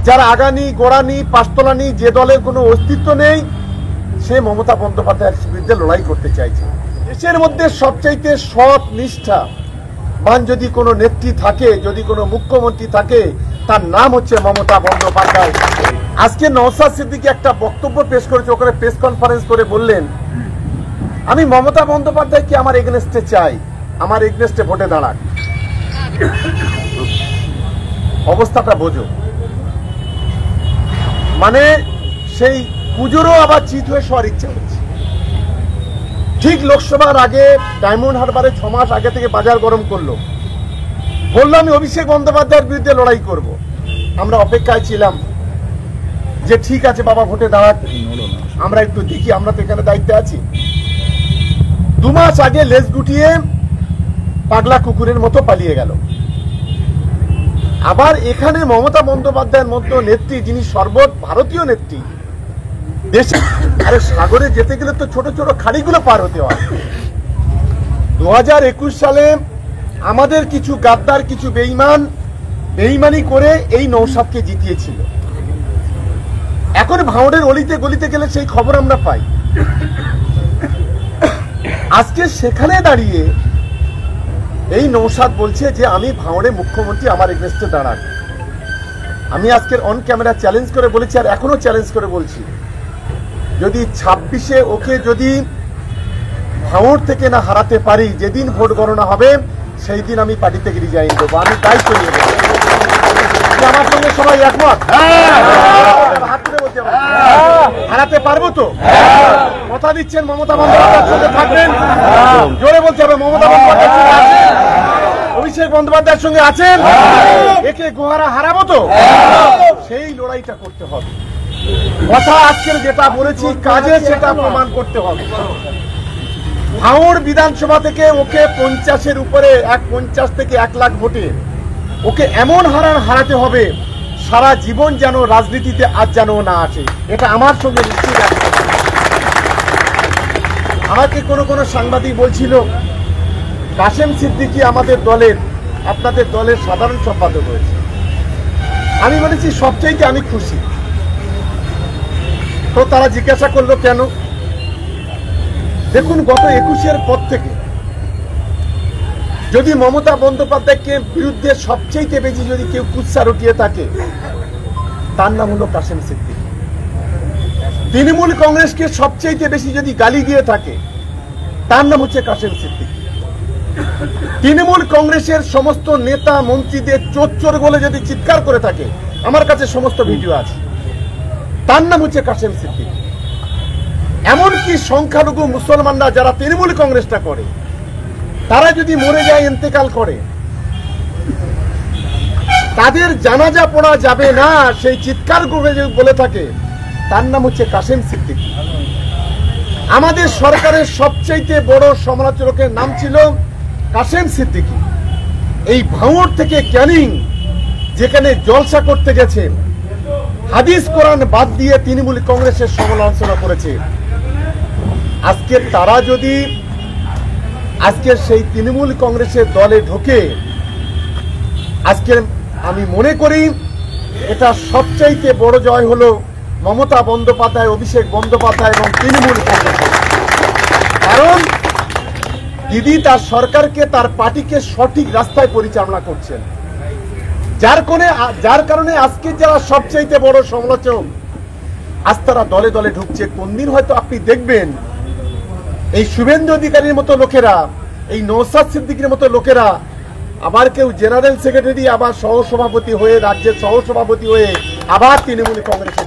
যার আগানি গোড়ানি পাঁচতলানি, যে দলের কোনো অস্তিত্ব নেই, সে মমতা বন্দ্যোপাধ্যায়ের বিরুদ্ধে লড়াই করতে চাইছে। দেশের মধ্যে সবচাইতে সৎ নিষ্ঠা মান যদি কোনো নেত্রী থাকে, যদি কোনো মুখ্যমন্ত্রী থাকে, তার নাম হচ্ছে মমতা বন্দ্যোপাধ্যায়। আজকে নওশাদ সিদ্দিকী একটা বক্তব্য পেশ করেছে, ওখানে প্রেস কনফারেন্স করে বললেন, আমি মমতা বন্দ্যোপাধ্যায়কে আমার এগেনস্টে চাই, আমার এগেনস্টে ভোটে দাঁড়াক। অবস্থাটা বোঝো, মানে সেই পুজোরও আবার চিত হয়ে শোয়ার ইচ্ছা হচ্ছে। ঠিক লোকসভার আগে ডায়মন্ড হারবারে 6 মাস আগে থেকে বাজার গরম করলো, বললো আমি অভিষেক বন্দ্যোপাধ্যায়ের বিরুদ্ধে লড়াই করব। আমরা অপেক্ষায় ছিলাম যে ঠিক আছে বাবা ভোটে দাঁড়াক, আমরা একটু দেখি, আমরা তো এখানে দায়িত্বে আছি। 2 মাস আগে লেজ গুটিয়ে পাগলা কুকুরের মতো পালিয়ে গেল। আবার এখানে মমতা বন্দ্যোপাধ্যায়ের মতো নেত্রী, যিনি সর্বভারতীয় নেত্রী, দেশে আরে সাগরে যেতে গেলে তো ছোট ছোট খাড়িগুলো পার হতে হয়। 2021 সালে আমাদের কিছু গাদ্দার, কিছু বেঈমানি করে এই নওশাদকে জিতিয়েছিল। এখন ভাঁড়ের অলিতে গলিতে গেলে সেই খবর আমরা পাই। আজকে সেখানে দাঁড়িয়ে এই নওশাদ বলছে যে আমি ভাঁড়ে মুখ্যমন্ত্রী, আমার এগেনস্টে দাঁড়ান। আমি আজকের অন ক্যামেরা চ্যালেঞ্জ করে বলেছি, আর এখনো চ্যালেঞ্জ করে বলছি, যদি 26-এ ওকে যদি ভাঁড় থেকে না হারাতে পারি, যেদিন ভোট গণনা হবে সেই দিন আমি পার্টি থেকে রিজাইন দেবো। আমি তাই করি। আমার সঙ্গে সবাই একমত? হারাতে পারবো তো? কথা দিচ্ছেন মমতা বন্দ্যোপাধ্যায়ের সঙ্গে থাকবেন? জোরে বলতে হবে, মমতা বন্দ্যোপাধ্যায়ের সঙ্গে আছেন, অভিষেক বন্দ্যোপাধ্যায়ের সঙ্গে আছেন, একে গোহারা হারাবো তো? সেই লড়াইটা করতে হবে। কথা আজকের যেটা বলেছি, কাজে সেটা প্রমাণ করতে হবে। ভাঁড় বিধানসভা থেকে ওকে 50-এর উপরে, 50 থেকে 1 লাখ ভোটে ওকে এমন হারাতে হবে, সারা জীবন যেন রাজনীতিতে আজ যেন না আসে। এটা আমার সঙ্গে নিশ্চিত আছে। আমাকে কোনো সাংবাদিক বলছিল, কাশেম সিদ্দিকী আমাদের দলের, আপনাদের দলের সাধারণ সম্পাদক হয়েছে। আমি বলেছি সবচাইতে আমি খুশি। তো তারা জিজ্ঞাসা করলো কেন? দেখুন, গত 21-এর পর থেকে যদি মমতা বন্দ্যোপাধ্যায়কে বিরুদ্ধে সবচেয়ে বেশি যদি কেউ কুৎসা রটিয়ে থাকে, তার নাম হলো কাশেম সিদ্দিকী। তৃণমূল কংগ্রেসকে সবচেয়ে বেশি যদি গালি দিয়ে থাকে, তার নাম হচ্ছে কাশেম সিদ্দিকী। তৃণমূল কংগ্রেসের সমস্ত নেতা মন্ত্রীদের চোর বলে যদি চিৎকার করে থাকে, আমার কাছে সমস্ত ভিডিও আছে, তার নাম হচ্ছে কাশেম সিদ্দিকী। এমনকি সংখ্যালঘু মুসলমানরা যারা তৃণমূল কংগ্রেসটা করে, তারা যদি মরে যায়, ইন্তেকাল করে, তাদের জানাজা পড়া যাবে না, সেই চিৎকার করে বলে থাকে, তার নাম হচ্ছে কাশেম সিদ্দিকী। আমাদের সরকারের সবচেয়ে বড় সমালোচকের নাম ছিল কাশেম সিদ্দিকী। এই ভাঁড় থেকে ক্যানিং, যেখানে জলসা করতে গেছে, হাদিস কোরআন বাদ দিয়ে তৃণমূল কংগ্রেসের সমালোচনা করেছে। আজকে তারা যদি আজকের সেই তৃণমূল কংগ্রেসের দলে ঢোকে, আজকের আমি মনে করি এটা সবচাইতে বড় জয় হলো মমতা বন্দ্যোপাধ্যায়, অভিষেক বন্দ্যোপাধ্যায় এবং তৃণমূল কংগ্রেস। কারণ দিদি তার সরকারকে, তার পার্টিকে সঠিক রাস্তায় পরিচালনা করছেন, যার কারণে আজকে যারা সবচাইতে বড় সমালোচক, আজ তারা দলে দলে ঢুকছে। কোনদিন হয়তো আপনি দেখবেন এই শুভেন্দু অধিকারীর মতো লোকেরা, এই নওশাদ সিদ্দিকীর মতো লোকেরা, আবার কেউ জেনারেল সেক্রেটারি, আবার সহসভাপতি হয়ে, রাজ্যের সহসভাপতি হয়ে আবার তৃণমূল কংগ্রেসে